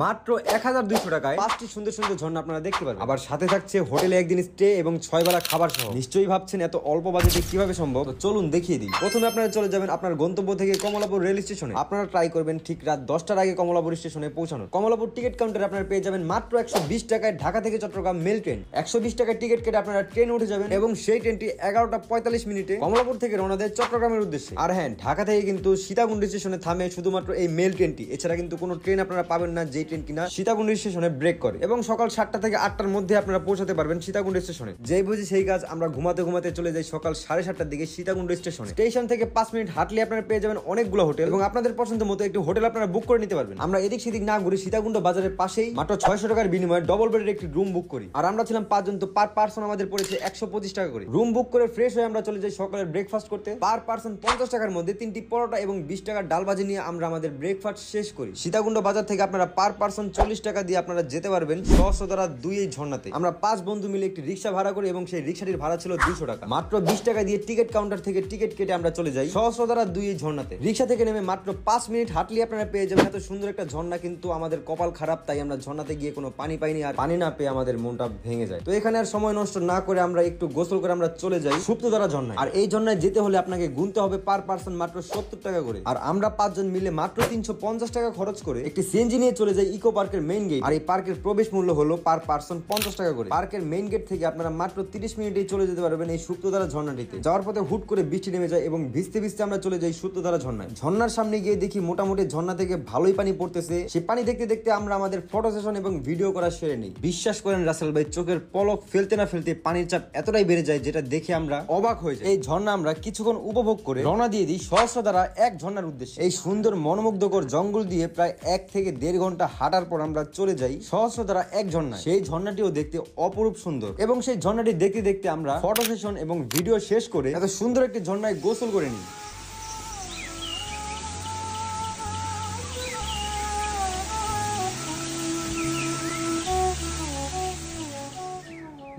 মাত্র 1200 টাকায় 5টি সুন্দর সুন্দর ঝর্ণা আপনারা দেখতে পারবেন। আবার সাথে থাকছে হোটেলে একদিন স্টে এবং 6 বেলা খাবার সহ। নিশ্চয়ই ভাবছেন এত অল্প বাজেটে কিভাবে সম্ভব, তো চলুন দেখিয়ে দিই। প্রথমে আপনারা চলে যাবেন আপনার গন্তব্য থেকে কমলাপুর রেল স্টেশনে। আপনারা ট্রাই করবেন ঠিক রাত 10টার আগে কমলাপুর স্টেশনে পৌঁছানো। কমলাপুর টিকিট কাউন্টারে আপনারা পেয়ে যাবেন মাত্র 120 টাকায় ঢাকা থেকে চট্টগ্রাম মেল ট্রেন। 120 টাকায় টিকিট কেটে আপনারা ট্রেনে উঠে যাবেন এবং সেই ট্রেনটি 11টা 45 মিনিটে কমলাপুর থেকে রওনা দেয় চট্টগ্রামের উদ্দেশ্যে। আর হ্যাঁ, ঢাকা থেকে কিন্তু সীতাকুণ্ড স্টেশনে থামে শুধুমাত্র এই মেল ট্রেনটি। এছাড়া কিন্তু কোনো ট্রেন আপনারা পাবেন না যে ট্রেন কিনা সীতাকুণ্ড স্টেশনে ব্রেক করে। এবং সকাল 7টা থেকে 8টার মধ্যে আপনারা পৌঁছাতে পারবেন সীতাকুণ্ড স্টেশনে। যেই বুঝি সেই কাজ, আমরা ঘুমাতে ঘুমাতে চলে যাই সকাল 7:30টার দিকে সীতাকুণ্ড স্টেশনে। স্টেশন থেকে 5 মিনিট হাঁটলে আপনারা পেয়ে যাবেন অনেকগুলো হোটেল এবং আপনাদের পছন্দ মতো একটি হোটেল আপনারা বুক করে নিতে পারবেন। আমরা এদিক সেদিক না ঘুরে সীতাকুণ্ড বাজারের পাশেই মাত্র 600 টাকার বিনিময়ে ডবল বেডের একটি রুম বুক করি। আর আমরা ছিলাম 5 জন, তো পার পার্সন আমাদের পড়েছে 125 টাকা করে। রুম বুক করে ফ্রেশ হয়ে আমরা চলে যাই সকালের ব্রেকফাস্ট করতে। পার পার্সন 50 টাকার মধ্যে 3টি পরোটা এবং 20 টাকার ডাল ভাজি নিয়ে আমরা আমাদের ব্রেকফাস্ট শেষ করি। সীতাকুণ্ড বাজার থেকে আপনারা পার পার্সন 40 টাকা দিয়ে আপনারা যেতে পারবেন সহস্রধারা 2 এই ঝর্ণাতে। আমরা 5 বন্ধু মিলে একটি রিক্সা ভাড়া করি এবং সেই রিক্সাটির ভাড়া ছিল 200 টাকা। মাত্র 20 টাকা দিয়ে টিকিট কাউন্টার থেকে টিকিট কেটে আমরা চলে যাই সহস্রধারা 2 এই ঝর্ণাতে। রিক্সা থেকে নেমে মাত্র 5 মিনিট হাঁটলে আপনারা পেয়ে যাবেন এত সুন্দর একটা ঝর্ণা। কিন্তু আমাদের কপাল খারাপ, তাই আমরা ঝর্ণাতে গিয়ে কোনো পানি পাইনি, আর পানি না পেয়ে আমাদের মনটা ভেঙে যায়। তো এখানে আর সময় নষ্ট না করে আমরা একটু গোসল করে আমরা চলে যাই সুপ্তধারা ঝর্ণায়। আর এই ঝর্ণায় যেতে হলে আপনাকে গুনতে হবে পার পার্সন মাত্র 70 টাকা করে। আর আমরা 5 জন মিলে মাত্র 350 টাকা খরচ করে একটি সিএনজি নিয়ে চলে যাই ইকো পার্কের মেইন গেট। আর এই পার্কের প্রবেশ মূল্য হলো পার পার্সন 50 টাকা করে। পার্কের মেইন গেট থেকে আপনারা মাত্র 30 মিনিটেই চলে যেতে পারবেন এই সুপ্তধারা ঝর্ণাটিতে। যাওয়ার পথে হুট করে বৃষ্টি নেমে যায় এবং ভিজতে ভিজতে আমরা চলে যাই সুপ্তধারা ঝর্ণায়। ঝর্ণার সামনে গিয়ে দেখি মোটামুটি ঝর্ণা থেকে ভালোই পানি পড়তেছে। সেই পানি দেখতে দেখতে আমরা আমাদের ফটো সেশন এবং ভিডিও করা সেরে নিই। বিশ্বাস করেন রাসেল ভাই, চোখের পলক ফেলতে না ফেলতে পানির চাপ এতটাই বেড়ে যায় যেটা দেখে আমরা অবাক হয়ে যাই। এই ঝর্ণা আমরা কিছুক্ষণ উপভোগ করে রওনা দিয়ে দিই সহস্রধারা এক ঝর্ণার উদ্দেশ্যে। এই সুন্দর মনোমুগ্ধকর জঙ্গল দিয়ে প্রায় 1 থেকে 1.5 ঘন্টা হাঁটার পর আমরা চলে যাই সহস্রধারা এক ঝর্ণা। সেই ঝর্ণাটিও দেখতে অপরূপ সুন্দর এবং সেই ঝর্ণাটি দেখতে দেখতে আমরা ফটো সেশন এবং ভিডিও শেষ করে এত সুন্দর একটি ঝর্ণায় গোসল করে নিই।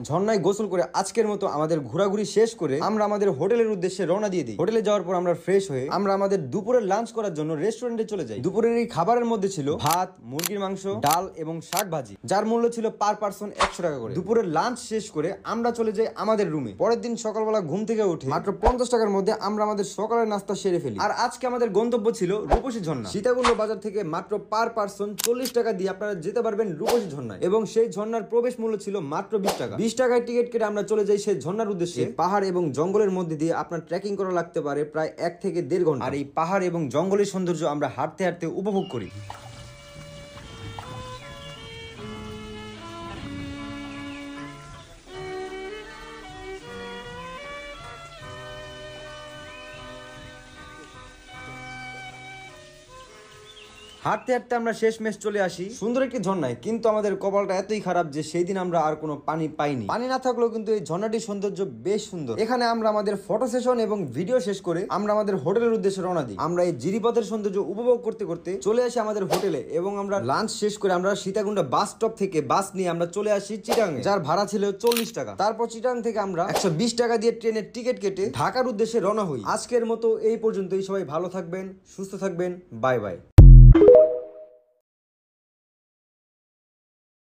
ঝর্ণায় গোসল করে আজকের মতো আমাদের ঘোরাঘুরি শেষ করে আমরা আমাদের হোটেলের উদ্দেশ্যে রওনা দিয়ে দিই। হোটেলে যাওয়ার পর আমরা ফ্রেশ হয়ে আমরা আমাদের দুপুরের লাঞ্চ করার জন্য রেস্টুরেন্টে চলে যাই। দুপুরের এই খাবারের মধ্যে ছিল ভাত, মুরগির মাংস, ডাল এবং শাক ভাজি, যার মূল্য ছিল পার পার্সন 100 টাকা করে। দুপুরের লাঞ্চ শেষ করে আমরা চলে যাই আমাদের রুমে। পরের দিন সকালবেলা ঘুম থেকে উঠে মাত্র 50 টাকার মধ্যে আমরা আমাদের সকালের নাস্তা সেরে ফেলি। আর আজকে আমাদের গন্তব্য ছিল রূপসী ঝর্ণা। সীতাকুণ্ড বাজার থেকে মাত্র পার পার্সন 40 টাকা দিয়ে আপনারা যেতে পারবেন রূপসী ঝর্ণায় এবং সেই ঝর্ণার প্রবেশ মূল্য ছিল মাত্র 20 টাকা। 20 টাকায় টিকিট কেটে আমরা চলে যাই সেই ঝর্ণার উদ্দেশ্যে। পাহাড় এবং জঙ্গলের মধ্যে দিয়ে আপনার ট্রেকিং করা লাগতে পারে প্রায় 1 থেকে 1.5 ঘন্টা। আর এই পাহাড় এবং জঙ্গলের সৌন্দর্য আমরা হাঁটতে হাঁটতে উপভোগ করি। হাঁটতে হাঁটতে আমরা শেষ মেশ চলে আসি সুন্দর একটি ঝর্ণায়। কিন্তু আমাদের কপালটা এতই খারাপ যে সেই দিন আমরা আর কোনো পানি পাইনি। পানি না থাকলেও কিন্তু এই ঝর্ণাটির সৌন্দর্য বেশ সুন্দর। এখানে আমরা আমাদের ফটো সেশন এবং ভিডিও শেষ করে আমরা আমাদের হোটেলের উদ্দেশ্যে রওনা দিই। আমরা এই জিরিপথের সৌন্দর্য উপভোগ করতে করতে চলে আসি আমাদের হোটেলে এবং আমরা লাঞ্চ শেষ করে আমরা সীতাকুণ্ড বাস স্টপ থেকে বাস নিয়ে আমরা চলে আসি চিটাং, যার ভাড়া ছিল 40 টাকা। তারপর চিটাং থেকে আমরা 120 টাকা দিয়ে ট্রেনের টিকিট কেটে ঢাকার উদ্দেশ্যে রওনা হই। আজকের মতো এই পর্যন্তই। সবাই ভালো থাকবেন, সুস্থ থাকবেন, বাই বাই।